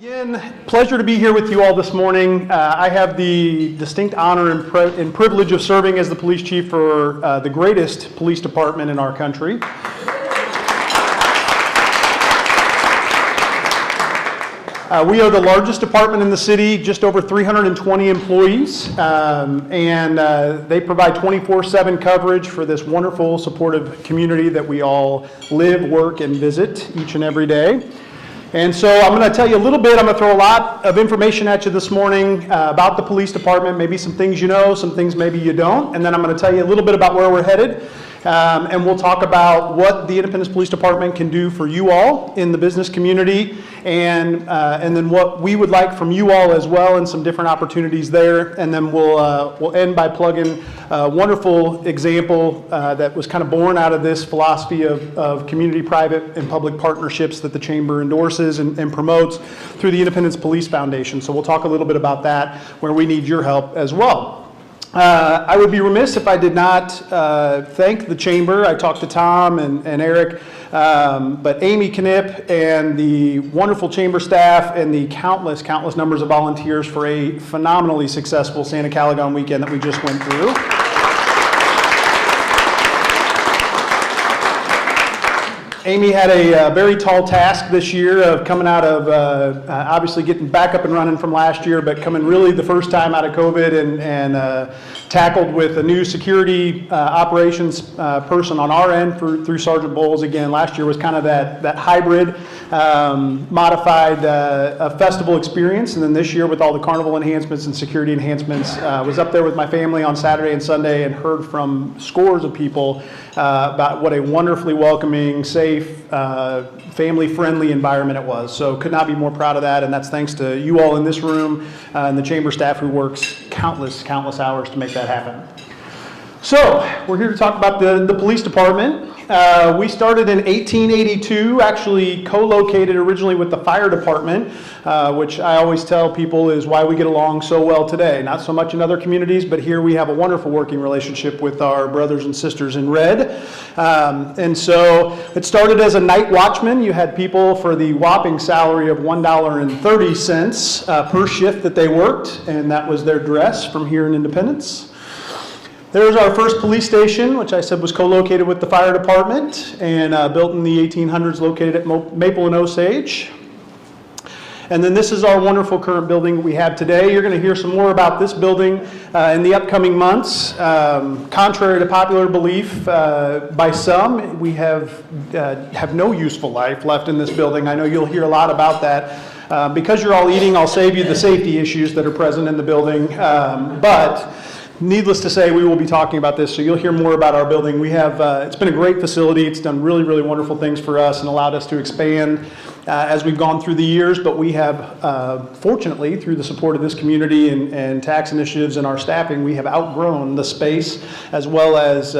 Again, pleasure to be here with you all this morning. I have the distinct honor and privilege of serving as the police chief for the greatest police department in our country. We are the largest department in the city, just over 320 employees, and they provide 24/7 coverage for this wonderful, supportive community that we all live, work, and visit each and every day. And so I'm going to tell you a little bit. I'm going to throw a lot of information at you this morning about the police department, maybe some things you know, some things maybe you don't, and then I'm going to tell you a little bit about where we're headed. And we'll talk about what the Independence Police Department can do for you all in the business community, and then what we would like from you all as well, and some different opportunities there. And then we'll end by plugging a wonderful example that was kind of born out of this philosophy of community, private, and public partnerships that the Chamber endorses and promotes through the Independence Police Foundation. So we'll talk a little bit about that, where we need your help as well. I would be remiss if I did not thank the Chamber. I talked to Tom and Eric, but Amy Knipp and the wonderful Chamber staff and the countless numbers of volunteers for a phenomenally successful Santa Calagon weekend that we just went through. Amy had a very tall task this year of coming out of, obviously getting back up and running from last year, but coming really the first time out of COVID and tackled with a new security operations person on our end through Sergeant Bowles. Again, last year was kind of that hybrid, modified festival experience, and then this year with all the carnival enhancements and security enhancements, was up there with my family on Saturday and Sunday and heard from scores of people about what a wonderfully welcoming, safe, family-friendly environment it was. So could not be more proud of that, and that's thanks to you all in this room and the Chamber staff who works countless hours to make that happen. So we're here to talk about the police department. We started in 1882, actually co-located originally with the fire department, which I always tell people is why we get along so well today. Not so much in other communities, but here we have a wonderful working relationship with our brothers and sisters in red. And so it started as a night watchman. You had people for the whopping salary of $1.30 per shift that they worked, and that was their dress from here in Independence. There's our first police station, which I said was co-located with the fire department and built in the 1800s, located at Maple and Osage. And then this is our wonderful current building we have today. You're going to hear some more about this building in the upcoming months. Contrary to popular belief by some, we have no useful life left in this building. I know you'll hear a lot about that. Because you're all eating, I'll save you the safety issues that are present in the building. But needless to say, we will be talking about this, so you'll hear more about our building. We have, it's been a great facility. It's done really, really wonderful things for us and allowed us to expand as we've gone through the years, but we have, fortunately, through the support of this community and tax initiatives and our staffing, we have outgrown the space, as well as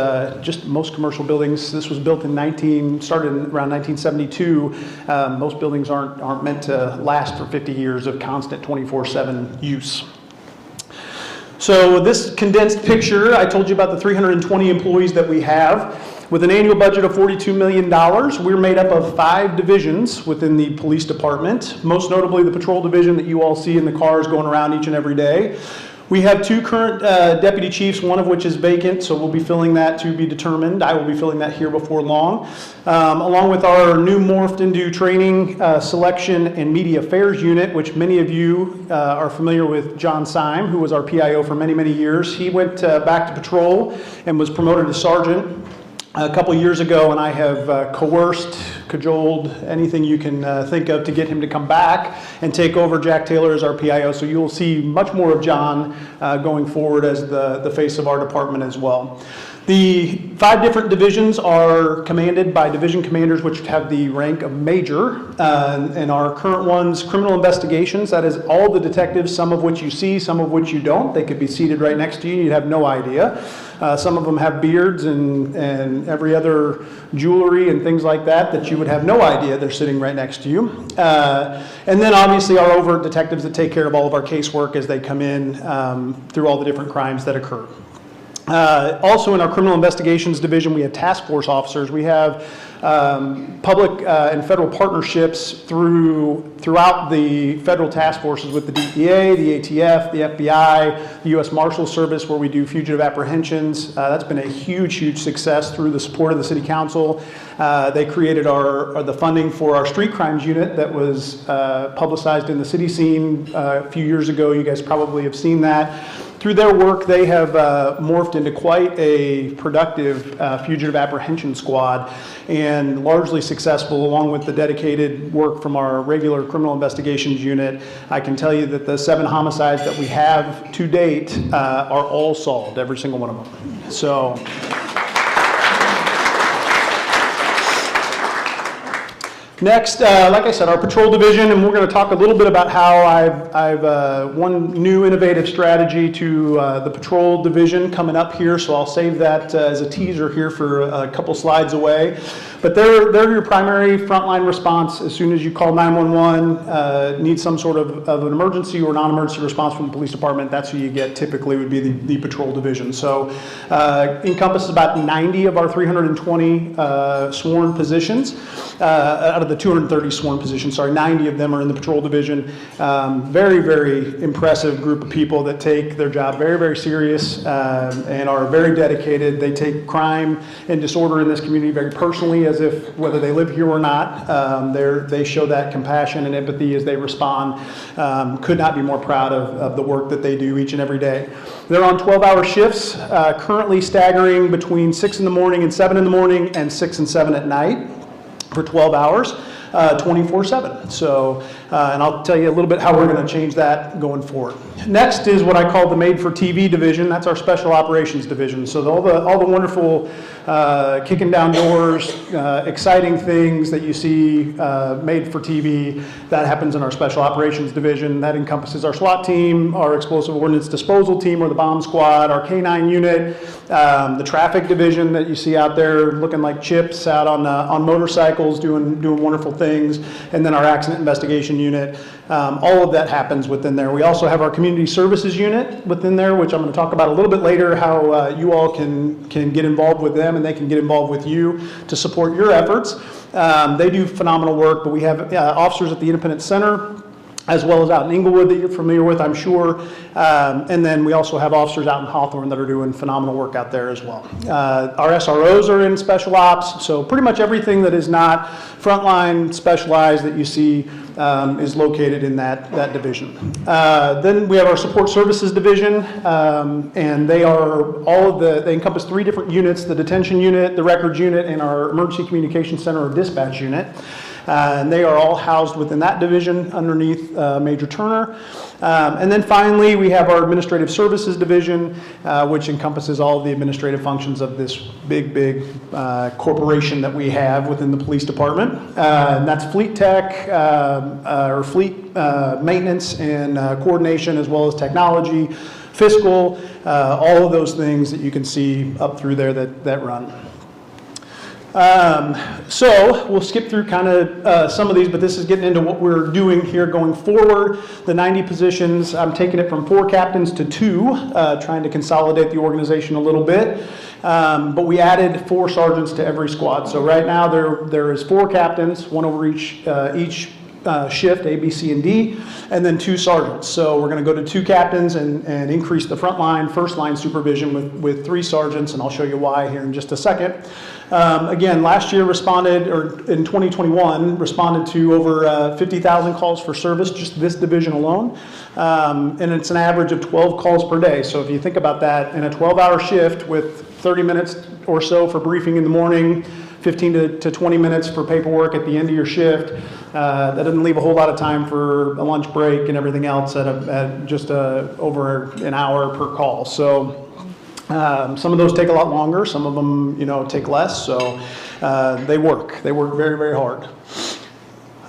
just most commercial buildings. This was built started around 1972. Most buildings aren't meant to last for 50 years of constant 24/7 use. So this condensed picture, I told you about the 320 employees that we have. With an annual budget of $42 million, we're made up of 5 divisions within the police department, most notably the patrol division that you all see in the cars going around each and every day. We have 2 current deputy chiefs, one of which is vacant, so we'll be filling that to be determined. I will be filling that here before long, along with our new morphed into training, selection, and media affairs unit, which many of you are familiar with. John Syme, who was our PIO for many, many years. He went back to patrol and was promoted to sergeant a couple years ago, and I have coerced, cajoled, anything you can think of to get him to come back and take over. Jack Taylor as our PIO, so you'll see much more of John going forward as the face of our department as well. The 5 different divisions are commanded by division commanders, which have the rank of major, and our current ones, criminal investigations, that is all the detectives, some of which you see, some of which you don't. They could be seated right next to you, you'd have no idea. Some of them have beards and every other jewelry and things like that you would have no idea they're sitting right next to you. And then obviously our overt detectives that take care of all of our casework as they come in through all the different crimes that occur. Also in our criminal investigations division, we have task force officers. We have public and federal partnerships throughout the federal task forces with the DEA, the ATF, the FBI, the U.S. Marshals Service, where we do fugitive apprehensions. That's been a huge, huge success through the support of the City Council. They created the funding for our street crimes unit that was publicized in the city scene a few years ago. You guys probably have seen that. Through their work, they have morphed into quite a productive fugitive apprehension squad, and largely successful, along with the dedicated work from our regular criminal investigations unit. I can tell you that the 7 homicides that we have to date are all solved, every single one of them. So. Next, like I said, our patrol division, and we're going to talk a little bit about how I've one new innovative strategy to the patrol division coming up here, so I'll save that as a teaser here for a couple slides away. But they're your primary frontline response as soon as you call 911, need some sort of an emergency or non-emergency response from the police department. That's who you get typically would be the patrol division. So encompasses about 90 of our 320 sworn positions. Out of the 230 sworn positions, 90 of them are in the patrol division. Very, very impressive group of people that take their job very, very serious and are very dedicated. They take crime and disorder in this community very personally, as if whether they live here or not. They show that compassion and empathy as they respond. Could not be more proud of the work that they do each and every day. They're on 12-hour shifts, currently staggering between 6 in the morning and 7 in the morning and 6 and 7 at night for 12 hours. 24/7. So, and I'll tell you a little bit how we're going to change that going forward. Next is what I call the Made for TV division. That's our special operations division. So all the wonderful kicking down doors, exciting things that you see made for TV, that happens in our special operations division. That encompasses our SWAT team, our explosive ordnance disposal team, or the bomb squad, our K9 unit, the traffic division that you see out there looking like chips out on motorcycles doing wonderful things, and then our accident investigation unit. All of that happens within there. We also have our community services unit within there, which I'm going to talk about a little bit later, how you all can get involved with them and they can get involved with you to support your efforts. They do phenomenal work, but we have officers at the Independence Center, as well as out in Inglewood that you're familiar with, I'm sure. And then we also have officers out in Hawthorne that are doing phenomenal work out there as well. Our SROs are in special ops, so pretty much everything that is not frontline specialized that you see is located in that division. Then we have our support services division, and they encompass 3 different units: the detention unit, the records unit, and our emergency communications center or dispatch unit. And they are all housed within that division underneath Major Turner. And then finally, we have our administrative services division, which encompasses all of the administrative functions of this big corporation that we have within the police department. And that's fleet tech, or fleet maintenance and coordination, as well as technology, fiscal, all of those things that you can see up through there that run. So we'll skip through kind of some of these, but this is getting into what we're doing here going forward. The 90 positions, I'm taking it from 4 captains to 2, trying to consolidate the organization a little bit. But we added 4 sergeants to every squad. So right now there is 4 captains, 1 over each shift, A, B, C, and D, and then 2 sergeants. So we're going to go to 2 captains and increase the first line supervision with 3 sergeants, and I'll show you why here in just a second. Again, last year in 2021, responded to over 50,000 calls for service, just this division alone. And it's an average of 12 calls per day. So if you think about that, in a 12-hour shift with 30 minutes or so for briefing in the morning, 15 to 20 minutes for paperwork at the end of your shift, that doesn't leave a whole lot of time for a lunch break and everything else at just over an hour per call. So some of those take a lot longer, some of them take less, so they work very, very hard.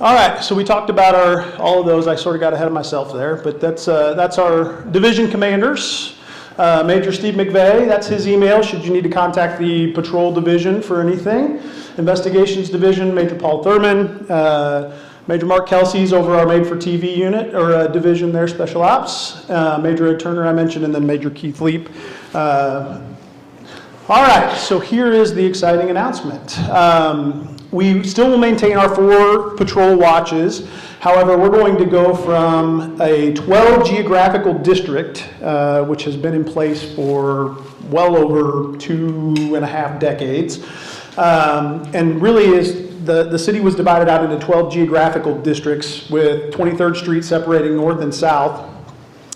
All right, so we talked about all of those. I sort of got ahead of myself there, but that's our division commanders. Major Steve McVeigh, that's his email should you need to contact the patrol division for anything. Investigations division, Major Paul Thurman. Major Mark Kelsey's over our Made for TV unit, or division there, special ops. Major Ed Turner I mentioned, and then Major Keith Leap All right, so here is the exciting announcement. We still will maintain our 4 patrol watches. However, we're going to go from a 12 geographical district, which has been in place for well over 2.5 decades, and really is the city was divided out into 12 geographical districts with 23rd Street separating north and south.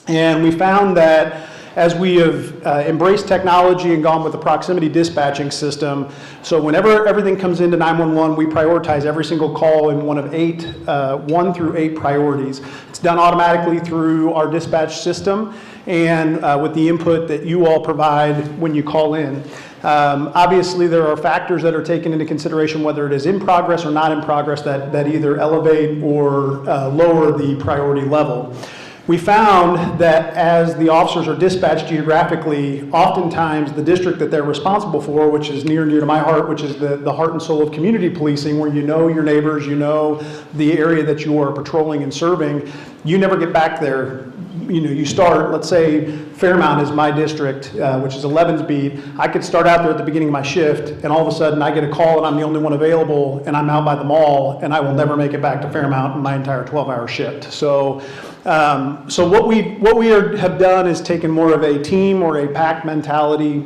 And we found that as we have embraced technology and gone with the proximity dispatching system, so whenever everything comes into 911, we prioritize every single call in one of 1 through 8 priorities. It's done automatically through our dispatch system and with the input that you all provide when you call in. Obviously, there are factors that are taken into consideration, whether it is in progress or not in progress, that either elevate or lower the priority level. We found that as the officers are dispatched geographically, oftentimes the district that they're responsible for, which is near and dear to my heart, which is the heart and soul of community policing, where you know your neighbors, you know the area that you are patrolling and serving, you never get back there. You know, you start, let's say Fairmount is my district, which is 11's beat. I could start out there at the beginning of my shift, and all of a sudden I get a call and I'm the only one available, and I'm out by the mall, and I will never make it back to Fairmount in my entire 12-hour shift. So what we have done is taken more of a team or a pack mentality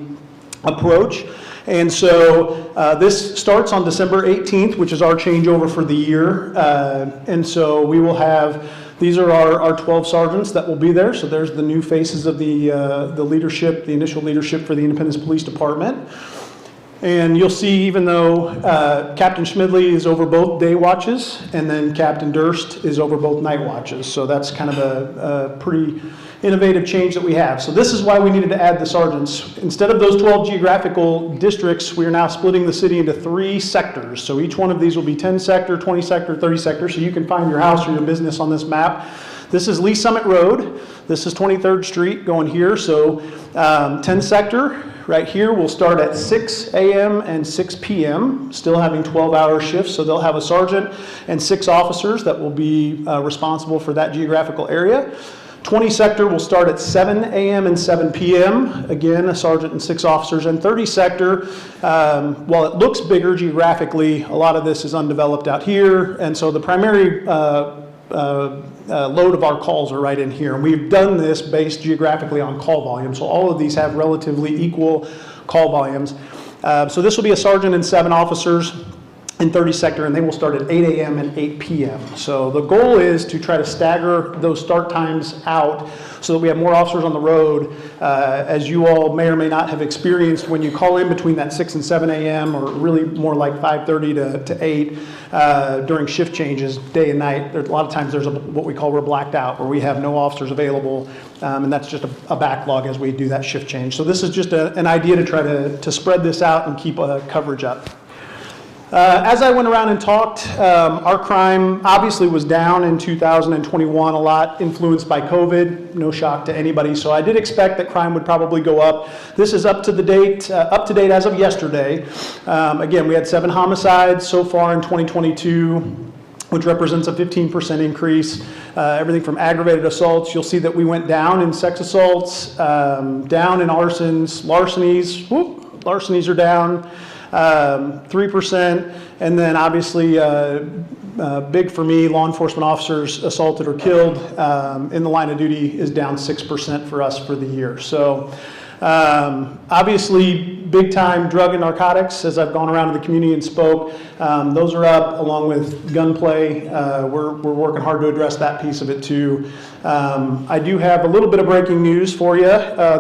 approach. And so this starts on December 18th, which is our changeover for the year. And so we will have, these are our 12 sergeants that will be there. So there's the new faces of the leadership, the initial leadership for the Independence Police Department. And you'll see, even though Captain Schmidley is over both day watches, and then Captain Durst is over both night watches. So that's kind of a pretty innovative change that we have. So this is why we needed to add the sergeants. Instead of those 12 geographical districts, we are now splitting the city into 3 sectors. So each one of these will be 10 sector, 20 sector, 30 sector. So you can find your house or your business on this map. This is Lee Summit Road. This is 23rd Street going here. So 10 sector right here will start at 6 a.m. and 6 p.m., still having 12-hour shifts. So they'll have a sergeant and 6 officers that will be responsible for that geographical area. 20 sector will start at 7 a.m. and 7 p.m. Again, a sergeant and 6 officers. And 30 sector, while it looks bigger geographically, a lot of this is undeveloped out here. And so the primary load of our calls are right in here. And we've done this based geographically on call volume. So all of these have relatively equal call volumes. So this will be a sergeant and 7 officers in 30 sector, and they will start at 8 a.m. and 8 p.m. So the goal is to try to stagger those start times out so that we have more officers on the road, as you all may or may not have experienced when you call in between that 6 and 7 a.m. or really more like 5:30 to 8 during shift changes, day and night. A lot of times there's what we call we're blacked out, where we have no officers available, and that's just a backlog as we do that shift change. So this is just an idea to try to spread this out and keep coverage up. As I went around and talked, our crime obviously was down in 2021, a lot influenced by COVID, no shock to anybody. So I did expect that crime would probably go up. This is up to date as of yesterday. Again, we had 7 homicides so far in 2022, which represents a 15% increase. Everything from aggravated assaults, you'll see that we went down in sex assaults, down in arsons, larcenies. Larcenies are down 3%, and then obviously big for me, law enforcement officers assaulted or killed in the line of duty is down 6% for us for the year. So obviously big time drug and narcotics, as I've gone around to the community and spoke, those are up along with gunplay. We're working hard to address that piece of it too. I do have a little bit of breaking news for you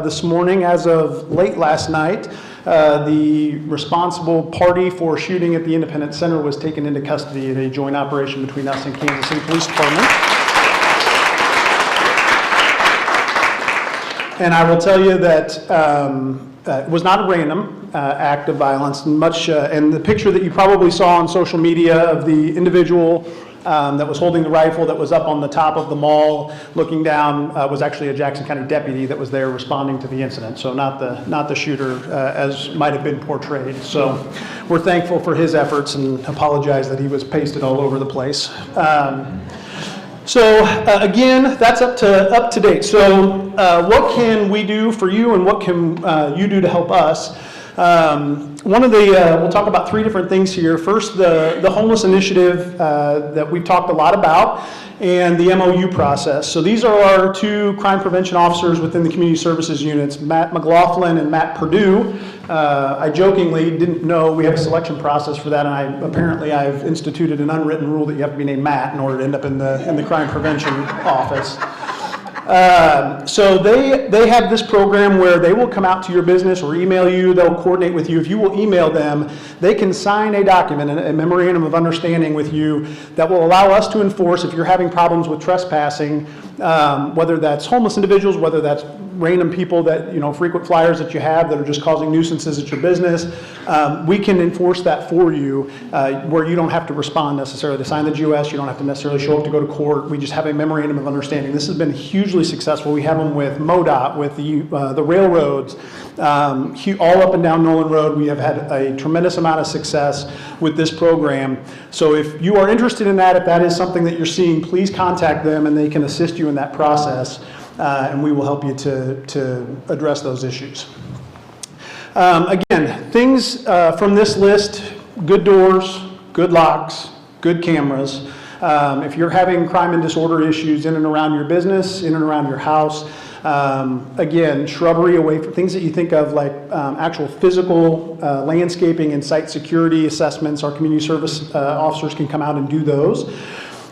this morning. As of late last night, the responsible party for shooting at the Independence Center was taken into custody in a joint operation between us and Kansas City Police Department. And I will tell you that it was not a random act of violence. And the picture that you probably saw on social media of the individual that was holding the rifle that was up on the top of the mall looking down was actually a Jackson County deputy that was there responding to the incident. So not the shooter as might have been portrayed. So we're thankful for his efforts and apologize that he was pasted all over the place. So again, that's up to date. So what can we do for you, and what can you do to help us? One of the, we'll talk about three different things here. First, the homeless initiative that we've talked a lot about, and the MOU process. So these are our two crime prevention officers within the community services units, Matt McLaughlin and Matt Perdue. I jokingly didn't know we have a selection process for that, and apparently I've instituted an unwritten rule that you have to be named Matt in order to end up in the crime prevention office. So they have this program where they will come out to your business or email you. They'll coordinate with you. If you will email them, they can sign a document, a memorandum of understanding with you that will allow us to enforce if you're having problems with trespassing, whether that's homeless individuals, whether that's random people that, frequent flyers that you have that are just causing nuisances at your business. We can enforce that for you where you don't have to respond necessarily to sign the GOS. You don't have to necessarily show up to go to court. We just have a memorandum of understanding. This has been hugely successful. We have them with MoDOT, with the railroads, all up and down Nolan Road. We have had a tremendous amount of success with this program. So if you are interested in that, if that is something that you're seeing, please contact them and they can assist you in that process. And we will help you to address those issues. Again, things from this list: good doors, good locks, good cameras. If you're having crime and disorder issues in and around your business, in and around your house, again, shrubbery away from things that you think of like actual physical landscaping and site security assessments. Our community service officers can come out and do those.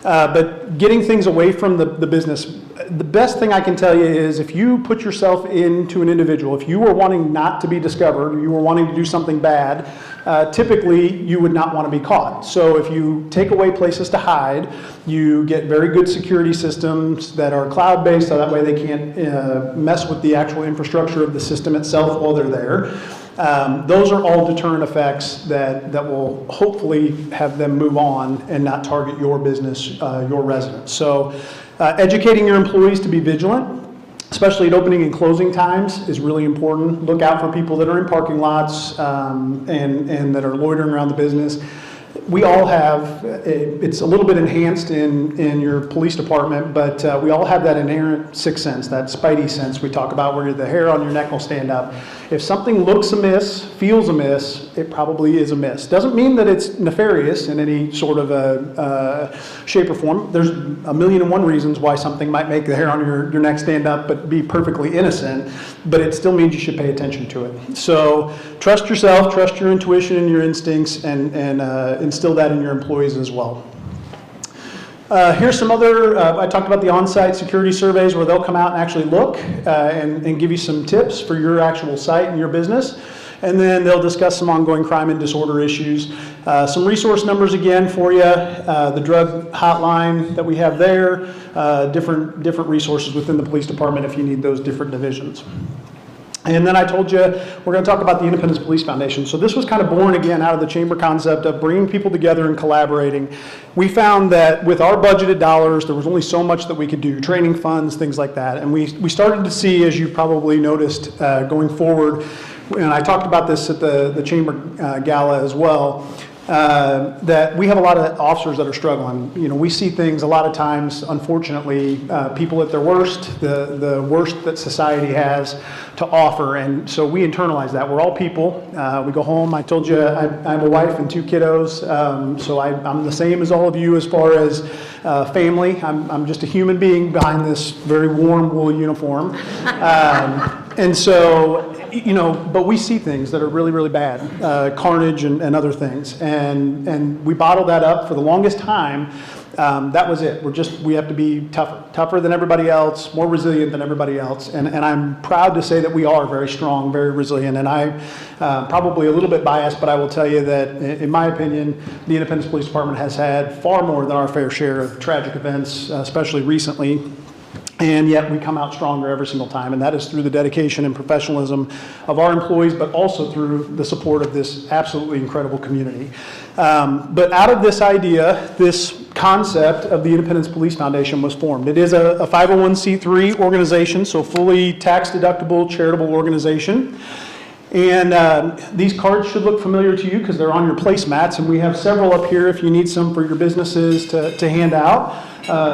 But getting things away from the business, the best thing I can tell you is if you put yourself into an individual, if you were wanting not to be discovered, or you were wanting to do something bad, typically you would not want to be caught. So if you take away places to hide, you get very good security systems that are cloud-based, so that way they can't mess with the actual infrastructure of the system itself while they're there. Those are all deterrent effects that will hopefully have them move on and not target your business, your residents. So educating your employees to be vigilant, especially at opening and closing times, is really important. Look out for people that are in parking lots and that are loitering around the business. We all have, it's a little bit enhanced in your police department, but we all have that inherent sixth sense, that spidey sense we talk about where the hair on your neck will stand up. If something looks amiss, feels amiss, it probably is amiss. Doesn't mean that it's nefarious in any sort of a shape or form. There's a million and one reasons why something might make the hair on your neck stand up but be perfectly innocent, but it still means you should pay attention to it. So trust yourself, trust your intuition and your instincts, and instill that in your employees as well. Here's some other, I talked about the on-site security surveys where they'll come out and actually look and give you some tips for your actual site and your business. And then they'll discuss some ongoing crime and disorder issues. Some resource numbers again for you, the drug hotline that we have there, different resources within the police department if you need those different divisions. And then I told you we're going to talk about the Independence Police Foundation. So this was kind of born again out of the chamber concept of bringing people together and collaborating. We found that with our budgeted dollars, there was only so much that we could do, training funds, things like that. And we started to see, as you probably noticed going forward, and I talked about this at the chamber gala as well, that we have a lot of officers that are struggling. We see things a lot of times, unfortunately, people at their worst, the worst that society has to offer, and so we internalize that. We're all people. We go home. I told you I have a wife and two kiddos, so I'm the same as all of you as far as family. I'm just a human being behind this very warm wool uniform, and so but we see things that are really, really bad, carnage and other things, and we bottle that up for the longest time. That was it. We have to be tougher than everybody else, more resilient than everybody else, and I'm proud to say that we are very strong, very resilient, and I probably a little bit biased, but I will tell you that in my opinion, the Independence Police Department has had far more than our fair share of tragic events, especially recently. And yet we come out stronger every single time, and that is through the dedication and professionalism of our employees, but also through the support of this absolutely incredible community. But out of this idea, this concept of the Independence Police Foundation was formed. It is a 501c3 organization, so fully tax-deductible charitable organization. And these cards should look familiar to you because they're on your placemats, and we have several up here if you need some for your businesses to hand out.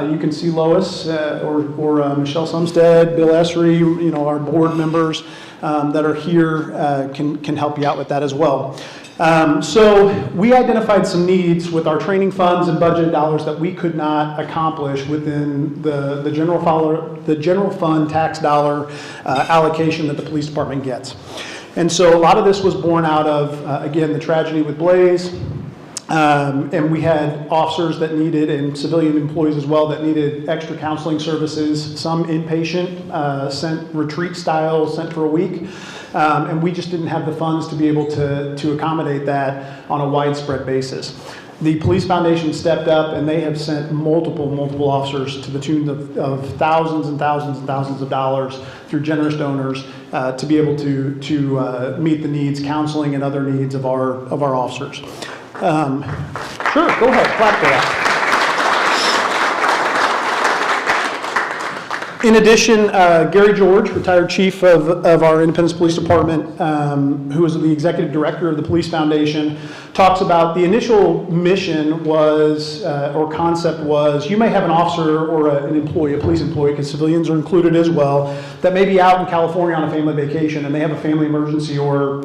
You can see Lois or Michelle Sumstead, Bill Essery, our board members that are here can help you out with that as well. So we identified some needs with our training funds and budget dollars that we could not accomplish within the general fund tax dollar allocation that the police department gets. And so a lot of this was born out of, again, the tragedy with Blaze. And we had officers that needed, and civilian employees as well, that needed extra counseling services, some inpatient, sent retreat style, sent for a week. And we just didn't have the funds to be able to accommodate that on a widespread basis. The Police Foundation stepped up, and they have sent multiple officers to the tune of thousands and thousands and thousands of dollars through generous donors to be able to meet the needs, counseling and other needs of our officers. Sure, go ahead, clap for that. In addition, Gary George, retired chief of our Independence Police Department, who is the executive director of the Police Foundation, talks about the initial mission was, or concept was, you may have an officer or an employee, a police employee, because civilians are included as well, that may be out in California on a family vacation and they have a family emergency or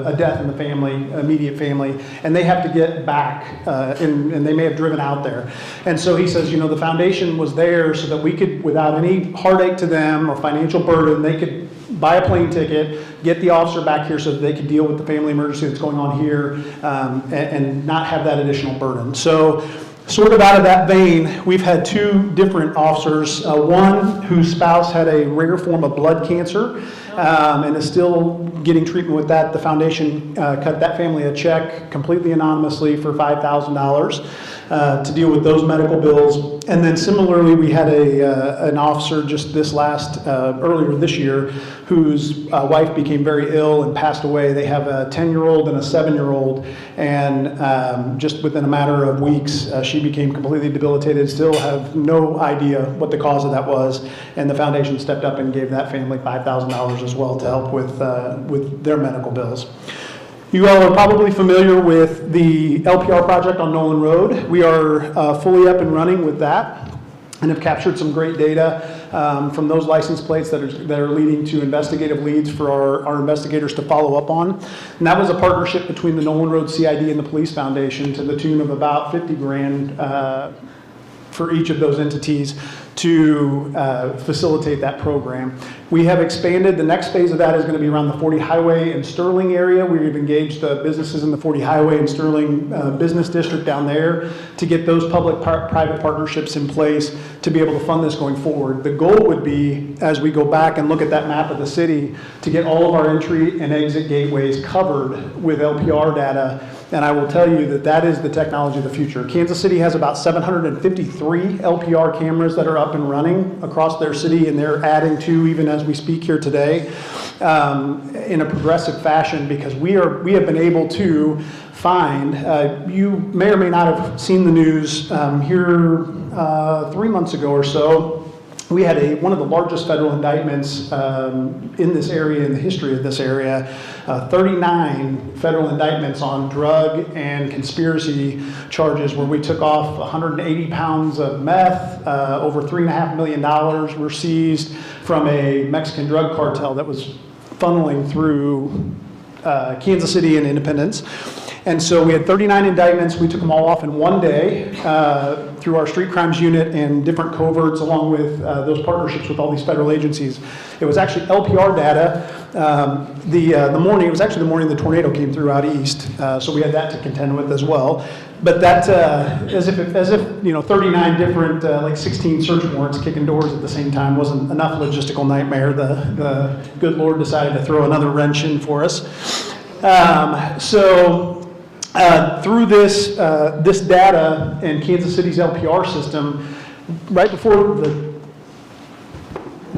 a death in the family, immediate family, and they have to get back, and they may have driven out there. And so he says, the foundation was there so that we could, without any heartache to them or financial burden, they could buy a plane ticket, get the officer back here so that they could deal with the family emergency that's going on here, and not have that additional burden. So sort of out of that vein, we've had two different officers, one whose spouse had a rare form of blood cancer and is still getting treatment with that. The foundation cut that family a check completely anonymously for $5,000 to deal with those medical bills. And then similarly, we had an officer just earlier this year, whose wife became very ill and passed away. They have a 10-year-old and a 7-year-old, and just within a matter of weeks, she became completely debilitated. Still have no idea what the cause of that was, and the foundation stepped up and gave that family $5,000 as well to help with their medical bills. You all are probably familiar with the LPR project on Nolan Road. We are fully up and running with that and have captured some great data from those license plates that are leading to investigative leads for our investigators to follow up on. And that was a partnership between the Nolan Road CID and the Police Foundation to the tune of about $50,000 for each of those entities to facilitate that program. We have expanded. The next phase of that is going to be around the 40 Highway and Sterling area. We've engaged businesses in the 40 Highway and Sterling business district down there to get those public-private partnerships in place to be able to fund this going forward. The goal would be, as we go back and look at that map of the city, to get all of our entry and exit gateways covered with LPR data. And I will tell you that is the technology of the future. Kansas City has about 753 LPR cameras that are up and running across their city, and they're adding to even as we speak here today in a progressive fashion, because we have been able to find, you may or may not have seen the news here 3 months ago or so. We had one of the largest federal indictments in this area, in the history of this area, 39 federal indictments on drug and conspiracy charges, where we took off 180 pounds of meth, over $3.5 million were seized from a Mexican drug cartel that was funneling through Kansas City and Independence. And so we had 39 indictments. We took them all off in one day through our street crimes unit and different coverts, along with those partnerships with all these federal agencies. It was actually LPR data. The morning the tornado came through out east, so we had that to contend with as well. But that, as if 39 different, like 16 search warrants kicking doors at the same time wasn't enough logistical nightmare. The good Lord decided to throw another wrench in for us. Through this data and Kansas City's LPR system, right before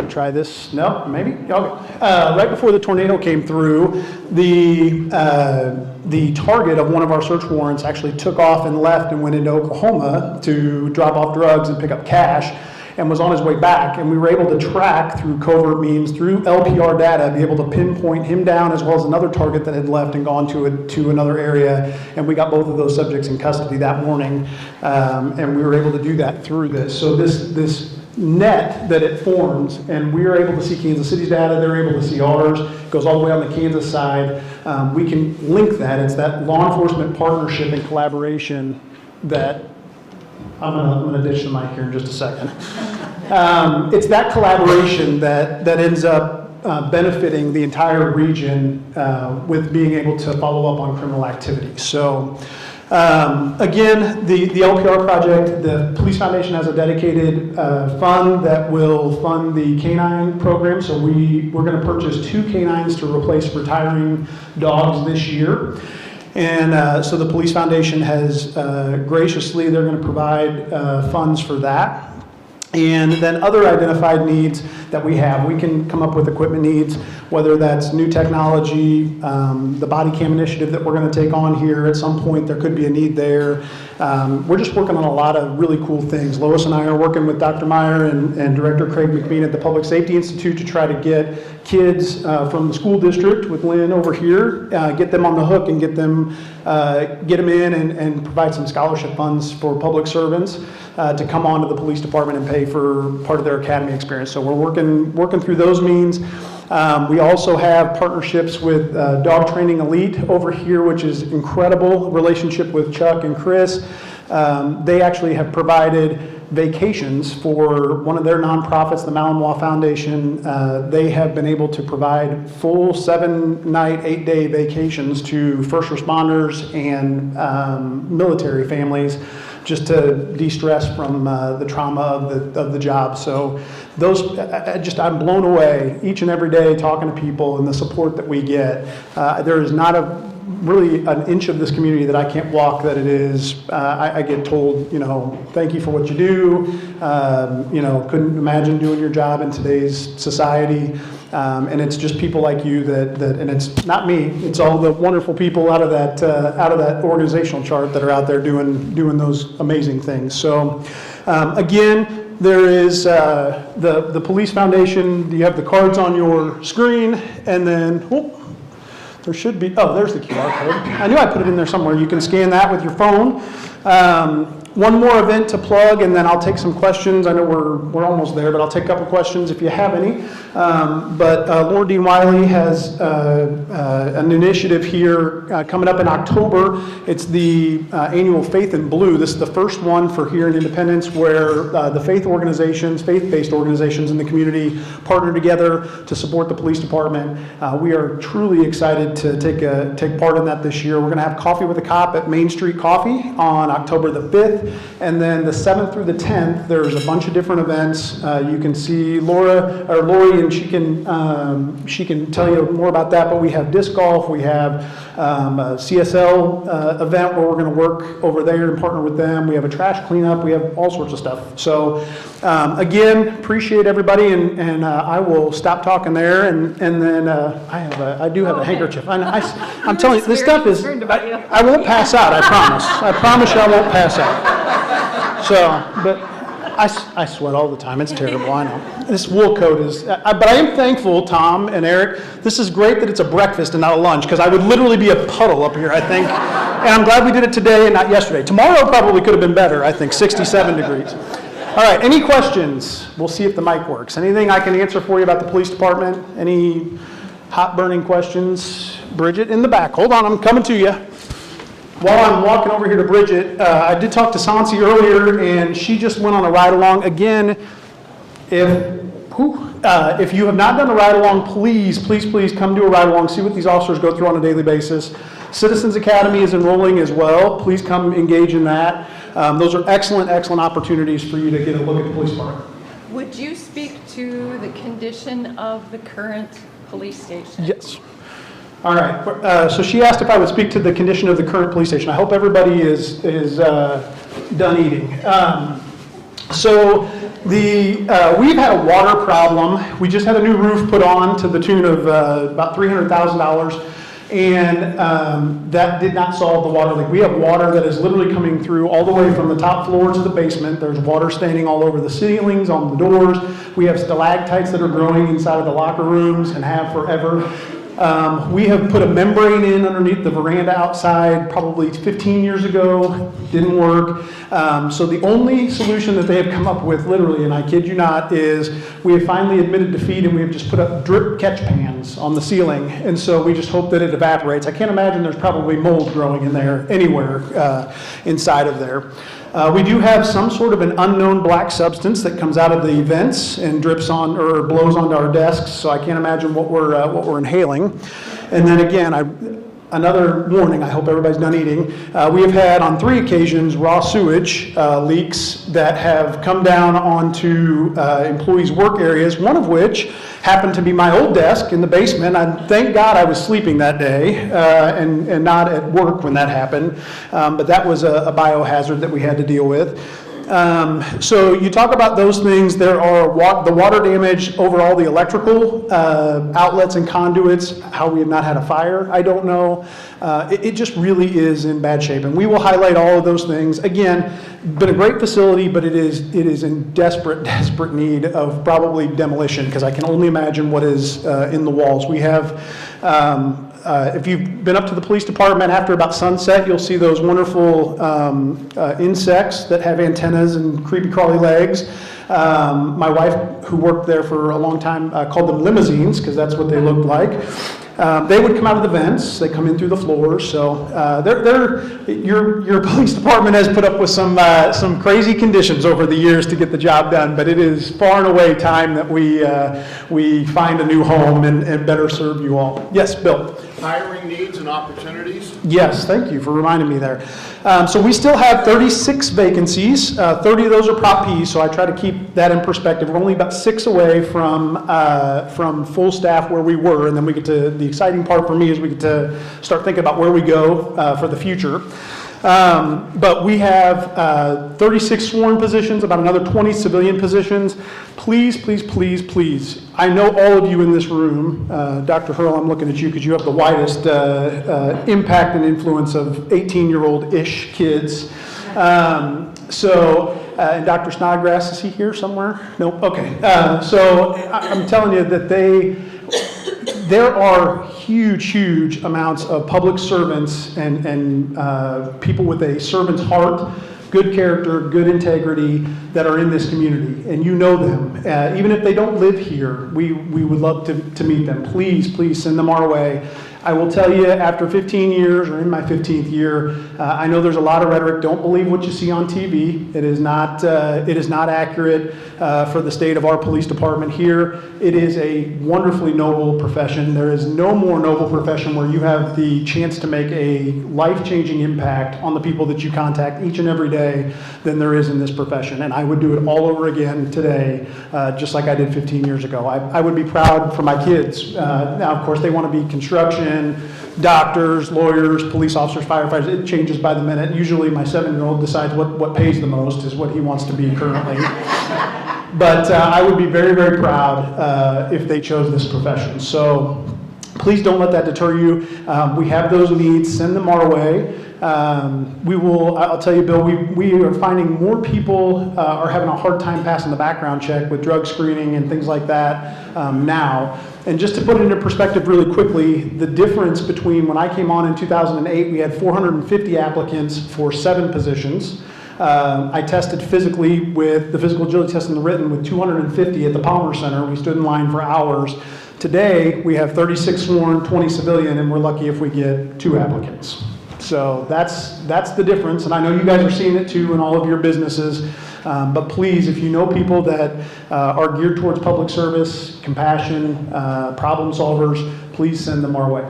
try this? No, maybe? Okay. Right before the tornado came through, the target of one of our search warrants actually took off and left and went into Oklahoma to drop off drugs and pick up cash. and was on his way back, and we were able to track through covert means, through LPR data, be able to pinpoint him down as well as another target that had left and gone to another area, and we got both of those subjects in custody that morning, and we were able to do that through this. So this net that it forms, and we are able to see Kansas City's data, they're able to see ours, it goes all the way on the Kansas side. We can link that. It's that law enforcement partnership and collaboration that, I'm gonna ditch the mic here in just a second. It's that collaboration that ends up benefiting the entire region with being able to follow up on criminal activity. So again, the LPR project, the Police Foundation has a dedicated fund that will fund the canine program. So we're going to purchase 2 canines to replace retiring dogs this year. And so the Police Foundation has graciously, they're going to provide funds for that. And then other identified needs that we have, we can come up with equipment needs, whether that's new technology, the body cam initiative that we're going to take on here. At some point, there could be a need there. We're just working on a lot of really cool things. Lois and I are working with Dr. Meyer and Director Craig McBean at the Public Safety Institute to try to get kids from the school district with Lynn over here, get them on the hook and get them in and provide some scholarship funds for public servants to come on to the police department and pay for part of their academy experience. So we're working through those means. We also have partnerships with Dog Training Elite over here, which is incredible relationship with Chuck and Chris. They actually have provided vacations for one of their nonprofits, the Malinois Foundation. They have been able to provide full 7-night, 8-day vacations to first responders and military families, just to de-stress from the trauma of the job. So those, I'm blown away each and every day talking to people and the support that we get. There is not really an inch of this community that I can't walk that it is. I get told, thank you for what you do. Couldn't imagine doing your job in today's society. And it's just people like you that and it's not me, it's all the wonderful people out of that organizational chart that are out there doing those amazing things. So again, there is the Police Foundation. You have the cards on your screen, and then there should be, there's the QR code. I knew I put it in there somewhere. You can scan that with your phone. One more event to plug, and then I'll take some questions. I know we're almost there, but I'll take a couple questions if you have any. But Laura Dean Wiley has an initiative here coming up in October. It's the annual Faith in Blue. This is the first one for here in Independence, where the faith-based organizations in the community partner together to support the police department. We are truly excited to take part in that this year. We're going to have Coffee with a Cop at Main Street Coffee on October the 5th. And then the 7th through the 10th, there's a bunch of different events. You can see Lori, and she can tell you more about that. But we have disc golf, we have a CSL event where we're going to work over there and partner with them. We have a trash cleanup. We have all sorts of stuff. So again, appreciate everybody, and I will stop talking there. And then I do have a handkerchief. I'm telling you, this stuff is. I won't pass out. I promise. I promise you, I won't pass out. So, but I sweat all the time. It's terrible, I know. This wool coat is, but I am thankful, Tom and Eric, this is great that it's a breakfast and not a lunch, because I would literally be a puddle up here, I think. And I'm glad we did it today and not yesterday. Tomorrow probably could have been better, I think, 67 degrees. All right, any questions? We'll see if the mic works. Anything I can answer for you about the police department? Any hot burning questions? Bridget in the back. Hold on, I'm coming to you. While I'm walking over here to Bridget, I did talk to Sansi earlier, and she just went on a ride-along. Again, if you have not done a ride-along, please come do a ride-along, see what these officers go through on a daily basis. Citizens Academy is enrolling as well. Please come engage in that. Those are excellent opportunities for you to get a look at the police department. Would you speak to the condition of the current police station? Yes. All right, so she asked if I would speak to the condition of the current police station. I hope everybody is done eating. We've had a water problem. We just had a new roof put on to the tune of about $300,000. And that did not solve the water leak. We have water that is literally coming through all the way from the top floor to the basement. There's water standing all over the ceilings, on the doors. We have stalactites that are growing inside of the locker rooms and have forever. We have put a membrane in underneath the veranda outside probably 15 years ago. Didn't work. So the only solution that they have come up with, literally, and I kid you not, is we have finally admitted defeat and we have just put up drip catch pans on the ceiling. And so we just hope that it evaporates. I can't imagine there's probably mold growing in there anywhere inside of there. We do have some sort of an unknown black substance that comes out of the vents and drips on or blows onto our desks, so I can't imagine what we're inhaling. And then again, another warning, I hope everybody's done eating. We have had on 3 occasions raw sewage leaks that have come down onto employees' work areas, one of which happened to be my old desk in the basement. Thank God I was sleeping that day and not at work when that happened. But that was a biohazard that we had to deal with. So you talk about those things. There are the water damage over all the electrical outlets and conduits. How we have not had a fire, I don't know. It just really is in bad shape, and we will highlight all of those things. Again, been a great facility, but it is in desperate need of probably demolition, because I can only imagine what is in the walls. We have. If you've been up to the police department after about sunset, you'll see those wonderful insects that have antennas and creepy crawly legs. My wife, who worked there for a long time, called them limousines, because that's what they looked like. They would come out of the vents. They come in through the floors. So your police department has put up with some crazy conditions over the years to get the job done. But it is far and away time that we find a new home and better serve you all. Yes, Bill. Hiring needs and opportunities. Yes, thank you for reminding me there. So we still have 36 vacancies. 30 of those are Prop Ps, so I try to keep that in perspective. We're only about 6 away from full staff where we were, and then we get to, the exciting part for me is we get to start thinking about where we go for the future. But we have 36 sworn positions, about another 20 civilian positions. Please, please, please, please. I know all of you in this room. Dr. Hurl, I'm looking at you because you have the widest impact and influence of 18-year-old-ish kids. And Dr. Snodgrass, is he here somewhere? No? Okay. So I'm telling you that there are huge amounts of public servants and people with a servant's heart, good character, good integrity that are in this community, and you know them. Even if they don't live here, we would love to meet them. Please send them our way. I will tell you, after 15 years, or in my 15th year, I know there's a lot of rhetoric. Don't believe what you see on TV. It is not accurate for the state of our police department here. It is a wonderfully noble profession. There is no more noble profession where you have the chance to make a life-changing impact on the people that you contact each and every day than there is in this profession. And I would do it all over again today, just like I did 15 years ago. I would be proud for my kids. Now, of course, they want to be construction, doctors, lawyers, police officers, firefighters. It changes by the minute. Usually my 7-year-old decides what pays the most is what he wants to be currently. But I would be very, very proud if they chose this profession. So please don't let that deter you. We have those needs. Send them our way. I'll tell you, Bill, we are finding more people are having a hard time passing the background check with drug screening and things like that now. And just to put it into perspective really quickly, the difference between when I came on in 2008, we had 450 applicants for 7 positions. I tested physically with the physical agility test and the written with 250 at the Palmer Center. We stood in line for hours. Today, we have 36 sworn, 20 civilian, and we're lucky if we get 2 applicants. So that's the difference, and I know you guys are seeing it too in all of your businesses. But please, if you know people that are geared towards public service, compassion, problem solvers, please send them our way.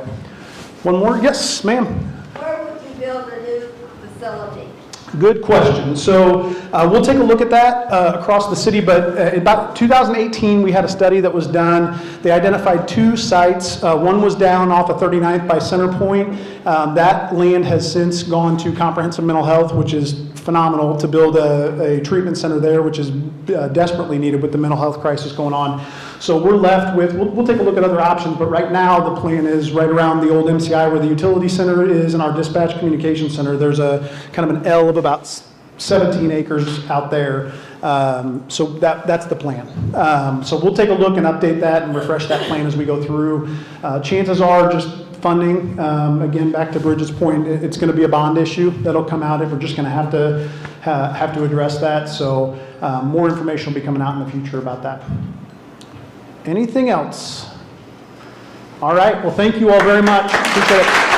One more? Yes, ma'am. Where would you build a new facility? Good question. So we'll take a look at that across the city, but in about 2018, we had a study that was done. They identified 2 sites. One was down off of 39th by Center Point. That land has since gone to Comprehensive Mental Health, which is phenomenal, to build a treatment center there, which is desperately needed with the mental health crisis going on. So we're left with, we'll take a look at other options, but right now the plan is right around the old MCI where the utility center is and our dispatch communication center. There's a kind of an L of about 17 acres out there. So that's the plan. So we'll take a look and update that and refresh that plan as we go through. Chances are just funding, again, back to Bridget's point, it's going to be a bond issue that'll come out if we're just going to have to address that. So more information will be coming out in the future about that. Anything else? All right. Well, thank you all very much. Appreciate it.